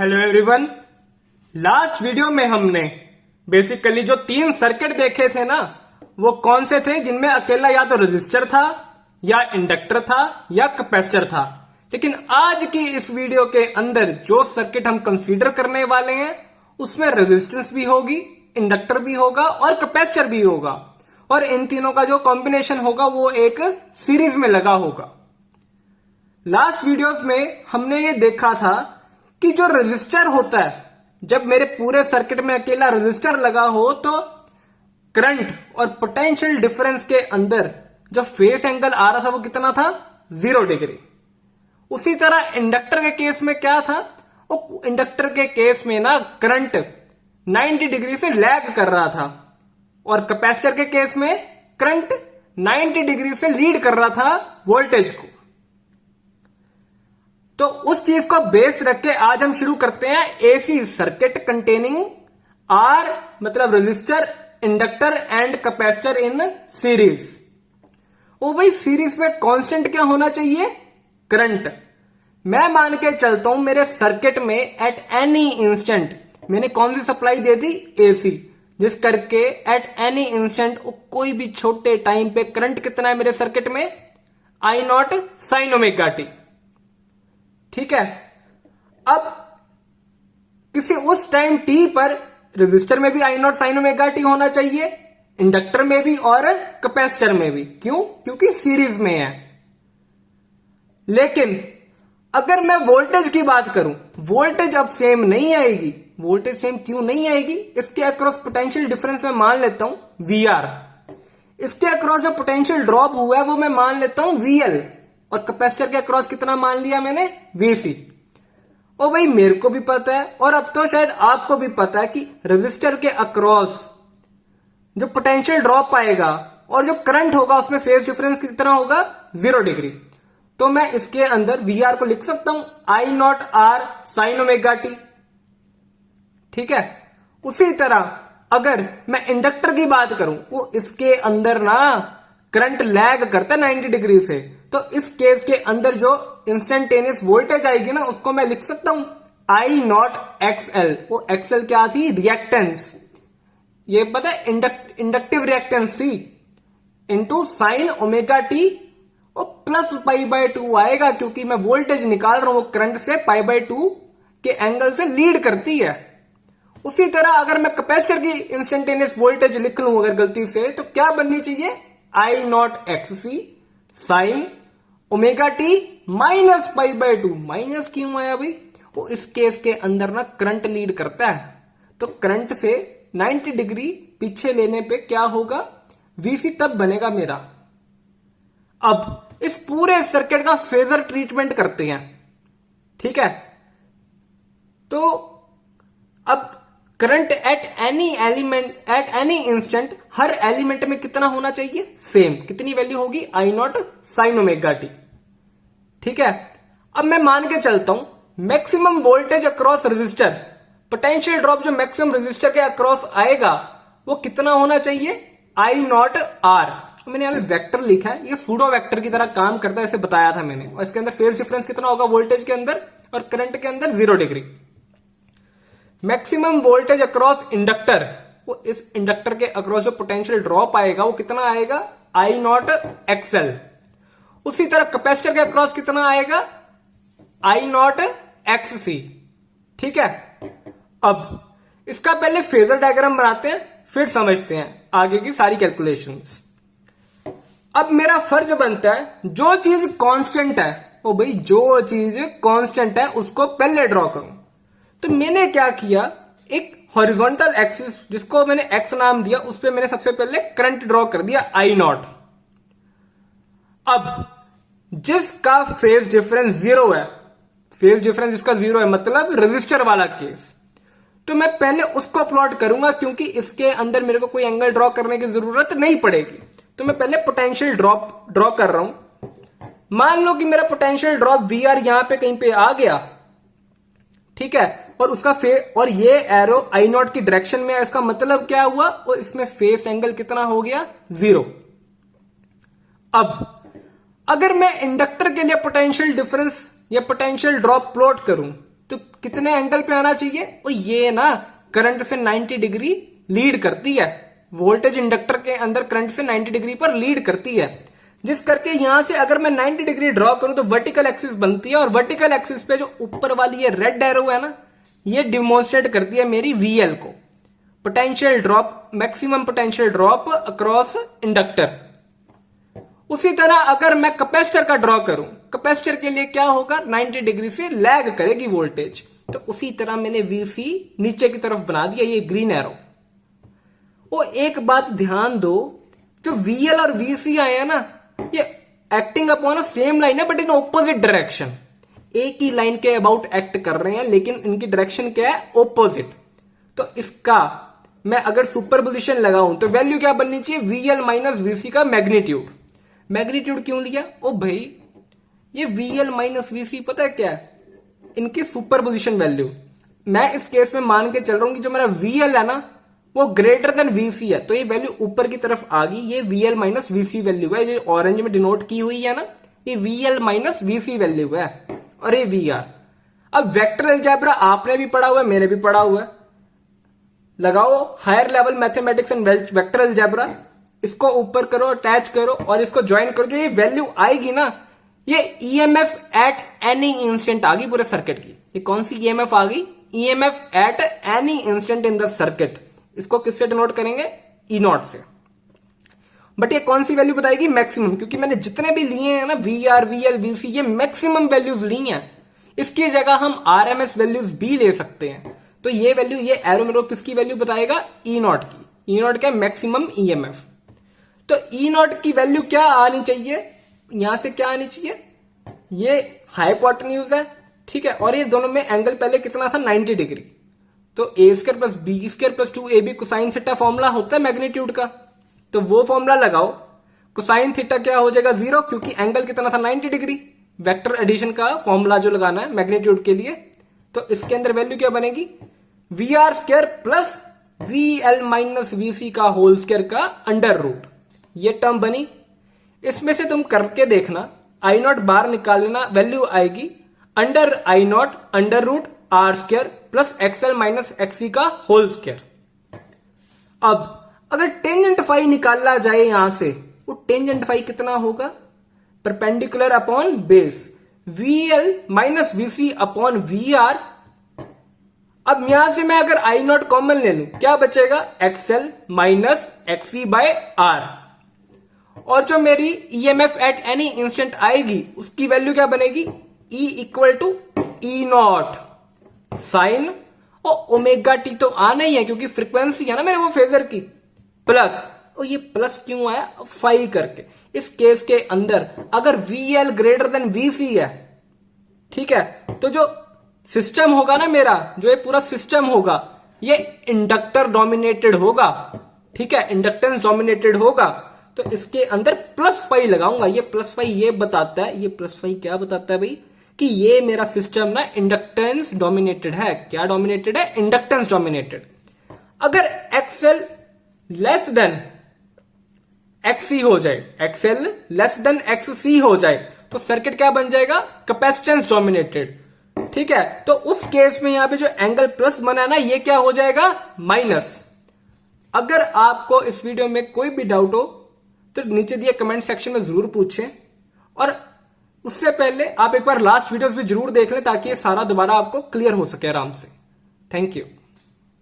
Hello everyone. Last video में हमने basically जो 3 सर्किट देखे थे ना, वो कौन से थे जिनमें अकेला या तो रेजिस्टर था या इंडक्टर था या कैपेसिटर था। लेकिन आज की इस वीडियो के अंदर जो सर्किट हम कंसीडर करने वाले हैं उसमें रेजिस्टेंस भी होगी, इंडक्टर भी होगा और कैपेसिटर भी होगा, और इन तीनों का जो कॉम्बिनेशन होगा वो एक सीरीज में लगा होगा। लास्ट वीडियोस में हमने ये देखा था कि जो रेजिस्टर होता है, जब मेरे पूरे सर्किट में अकेला रेजिस्टर लगा हो तो करंट और पोटेंशियल डिफरेंस के अंदर जो फेस एंगल आ रहा था वो कितना था, 0 डिग्री। उसी तरह इंडक्टर के केस में क्या था, वो इंडक्टर के केस में ना करंट 90 डिग्री से लैग कर रहा था, और कैपेसिटर के केस में करंट 90 डिग्री से लीड कर रहा था वोल्टेज को। तो उस चीज को बेस रख के आज हम शुरू करते हैं एसी सर्किट कंटेनिंग आर मतलब resistor, inductor and capacitor in series. ओ भाई, सीरीज में कांस्टेंट क्या होना चाहिए, करंट। मैं मान के चलता हूं मेरे सर्किट में एट एनी इंस्टेंट मैंने कौन सी सप्लाई दे दी, एसी, जिस करके एट एनी इंस्टेंट कोई भी छोटे टाइम पे करंट कितना है मेरे सर्किट में, आई नॉट साइन ओमेगा टी। ठीक है। अब किसी उस टाइम टी पर रेजिस्टर में भी आई नॉट साइन ओमेगा टी होना चाहिए, इंडक्टर में भी और कैपेसिटर में भी। क्यों? क्योंकि सीरीज में है। लेकिन अगर मैं वोल्टेज की बात करूं, वोल्टेज अब सेम नहीं आएगी। वोल्टेज सेम क्यों नहीं आएगी? इसके अक्रॉस पोटेंशियल डिफरेंस में मान लेता हूं वीआर, इसके अक्रॉस जो पोटेंशियल ड्रॉप हुआ है वो मैं मान लेता हूं वीएल, और कैपेसिटर के अक्रॉस कितना मान लिया मैंने, वीसी। ओ भाई, मेरे को भी पता है और अब तो शायद आपको भी पता है कि रेजिस्टर के अक्रॉस जो पोटेंशियल ड्रॉप आएगा और जो करंट होगा उसमें फेज डिफरेंस कितना होगा, 0 डिग्री। तो मैं इसके अंदर वी आर को लिख सकता हूं I naught R sine omega t. ठीक है। उसी तरह अगर मैं इंडक्टर की बात करूं, वो इसके अंदर ना करंट लैग करता है 90 डिग्री से, तो इस केस के अंदर जो इंस्टेंटेनियस वोल्टेज आएगी ना, उसको मैं लिख सकता हूं आई नॉट एक्सएल। वो एक्सएल क्या थी, रिएक्टेंस। ये पता है इंडक्टिव रिएक्टेंस थी, इंटू साइन ओमेगा टी, और प्लस पाई बाय 2 आएगा, क्योंकि मैं वोल्टेज निकाल रहा हूं वो करंट से पाई बाय 2 के एंगल से लीड करती है। उसी तरह अगर मैं कैपेसिटर की इंस्टेंटेनियस वोल्टेज लिख लूं अगर गलती से, तो क्या बननी चाहिए, I naught X C sine omega t minus pi by 2। माइनस क्यों आया भाई? वो इस केस के अंदर ना करंट लीड करता है, तो करंट से 90 डिग्री पीछे लेने पे क्या होगा, वीसी तब बनेगा मेरा। अब इस पूरे सर्किट का फेजर ट्रीटमेंट करते हैं। ठीक है। तो अब current at any element at any instant, हर एलिमेंट में कितना होना चाहिए, सेम। कितनी वैल्यू होगी, I naught sine omega t. ठीक है। अब मैं मान के चलता हूं maximum voltage across resistor, potential drop जो मैक्सिमम रेजिस्टर के अक्रॉस आएगा वो कितना होना चाहिए, आई नॉट आर। मैंने यहां पे वेक्टर लिखा है, ये सूडो वेक्टर की तरह काम करता है, इसे बताया था मैंने। और इसके अंदर फेज डिफरेंस कितना होगा वोल्टेज के अंदर और करंट के अंदर, 0 degree. Maximum voltage across inductor, वो इस इंडक्टर के अक्रॉस जो पोटेंशियल ड्रॉप आएगा वो कितना आएगा, आई नॉट एक्सएल। उसी तरह कैपेसिटर के अक्रॉस कितना आएगा, आई नॉट एक्स सी। ठीक है। अब इसका पहले फेजर डायग्राम बनाते हैं, फिर समझते हैं आगे की सारी कैलकुलेशंस। अब मेरा फर्ज बनता है जो चीज कांस्टेंट है, ओ भाई जो चीज कांस्टेंट है उसको पहले ड्रॉ करूं। तो मैंने क्या किया, एक हॉरिजॉन्टल एक्सिस जिसको मैंने एक्स नाम दिया, उस पर मैंने सबसे पहले करंट ड्रॉ कर दिया आई नॉट। अब जिसका फेज डिफरेंस 0 है, फेज डिफरेंस जिसका 0 है मतलब रेजिस्टर वाला केस, तो मैं पहले उसको प्लॉट करूंगा, क्योंकि इसके अंदर मेरे को कोई एंगल ड्रॉ करने की जरूरत नहीं पड़ेगी। तो मैं पहले पोटेंशियल ड्रॉ कर रहा हूं। मान लो कि मेरा पोटेंशियल ड्रॉप वी आर यहां पे कहीं पे आ गया। ठीक है। और उसका और ये एरो आई नॉट की डायरेक्शन में है, इसका मतलब क्या हुआ, और इसमें फेस एंगल कितना हो गया, 0। अब अगर मैं इंडक्टर के लिए पोटेंशियल डिफरेंस या पोटेंशियल ड्रॉप प्लॉट करूं, तो कितने एंगल पे आना चाहिए? और ये ना करंट से 90 डिग्री लीड करती है, वोल्टेज इंडक्टर के अंदर करंट से 90 डिग्री पर लीड करती है, जिस करके यहां से अगर मैं 90 डिग्री ड्रॉ करूं तो वर्टिकल एक्सिस बनती है, और वर्टिकल एक्सिस पे जो ऊपर वाली ये रेड एरो है ना, ये डिमोन्स्ट्रेट करती है मेरी VL को, potential drop, maximum potential drop across inductor. उसी तरह अगर मैं कैपेसिटर का ड्रॉ करूं, कैपेसिटर के लिए क्या होगा, 90 डिग्री से लैग करेगी वोल्टेज, तो उसी तरह मैंने VC नीचे की तरफ बना दिया, ये ग्रीन एरो। वो एक बात ध्यान दो, जो VL और VC आए हैं ना, ये acting upon a same line है बट इन ऑपोजिट डायरेक्शन। एक ही लाइन के अबाउट एक्ट कर रहे हैं लेकिन इनकी डायरेक्शन क्या है, ऑपोजिट। तो इसका मैं अगर सुपरपोजिशन लगाऊं तो वैल्यू क्या बननी चाहिए, VL माइनस VC का मैग्नीट्यूड। मैग्नीट्यूड क्यों लिया? ओ भाई, ये VL माइनस VC पता है क्या है, इनकी सुपरपोजिशन वैल्यू। मैं इस केस में मान के चल रहा हूं कि जो मेरा VL है ना वो ग्रेटर देन VC है, तो ये वैल्यू ऊपर की तरफ आ गई, ये VL माइनस VC वैल्यू है, जो ऑरेंज में डिनोट की हुई है ना, ये VL माइनस VC वैल्यू है, और ये VR। अब वेक्टर अलजेब्रा आपने भी पढ़ा हुआ है, मैंने भी पढ़ा हुआ है, लगाओ higher level mathematics and vector algebra, इसको ऊपर करो, अटैच करो और इसको ज्वाइन करो, जो ये वैल्यू आएगी ना, ये EMF एट एनी इंस्टेंट आ गई पूरे सर्किट की। ये कौन सी EMF आ गई, EMF eight any instant in the circuit. इसको किससे डिनोट करेंगे, E0 से। बट ये कौन सी वैल्यू बताएगी, मैक्सिमम, क्योंकि मैंने जितने भी लिए हैं ना VR, VL, VC, ये मैक्सिमम वैल्यूज ली हैं। इसकी जगह हम RMS वैल्यूज भी ले सकते हैं। तो ये वैल्यू, ये एरो मेरे किसकी वैल्यू बताएगा, E0 की। E0 क्या, मैक्सिमम EMF। तो E0 की वैल्यू क्या आनी चाहिए, यहां से क्या आनी चाहिए, ये हाइपोटेन्यूज है, ठीक है, और ये दोनों में एंगल पहले कितना था, 90 डिग्री। तो A² plus B² plus 2AB cosine theta formula होता है मैग्नीट्यूड का, तो वो फॉर्मूला लगाओ। कोसाइन थीटा क्या हो जाएगा, 0, क्योंकि एंगल कितना था, 90 डिग्री। वेक्टर एडिशन का फॉर्मूला जो लगाना है मैग्नीट्यूड के लिए, तो इसके अंदर वैल्यू क्या बनेगी, VR² plus VL minus VC का होल स्क्वायर का अंडर रूट, ये टर्म बनी। इसमें से तुम करके देखना, I0 बार निकाल लेना, वैल्यू आएगी under I0 under root R² plus XL minus XC का होल स्क्वायर। अब अगर टेंजेंट फाई निकाला जाए यहां से, वो टेंजेंट फाई कितना होगा, perpendicular upon base, VL minus VC upon VR। अब यहां से मैं अगर I0 कॉमन ले लूं, क्या बचेगा, XL minus XC by R। और जो मेरी EMF एट एनी इंस्टेंट आएगी, उसकी वैल्यू क्या बनेगी, E equal to E0 sine और ओमेगा टी तो आना ही है, क्योंकि फ्रीक्वेंसी है ना मेरे वो फेजर की, प्लस, और ये प्लस क्यों आया, फाई करके। इस केस के अंदर अगर VL ग्रेटर देन VC है, ठीक है, तो जो सिस्टम होगा ना मेरा, जो ये पूरा सिस्टम होगा, ये इंडक्टर डोमिनेटेड होगा, ठीक है, इंडक्टेंस डोमिनेटेड होगा। तो इसके अंदर प्लस फाई लगाऊंगा। ये प्लस फाई ये बताता है, ये प्लस फाई क्या बताता है भाई, कि ये मेरा सिस्टम ना इंडक्टेंस डोमिनेटेड है। क्या डोमिनेटेड है, इंडक्टेंस डोमिनेटेड। अगर XL लेस देन XC हो जाए, XL लेस देन XC हो जाए, तो सर्किट क्या बन जाएगा, कैपेसिटेंस डोमिनेटेड, ठीक है। तो उस केस में यहां पे जो एंगल प्लस बना ना, ये क्या हो जाएगा, माइनस। अगर आपको इस वीडियो में कोई भी डाउट हो तो नीचे दिए कमेंट सेक्शन में जरूर पूछें, और उससे पहले आप एक बार लास्ट वीडियोस भी जरूर देख लें, ताकि ये सारा दोबारा आपको क्लियर हो सके आराम से। Thank you.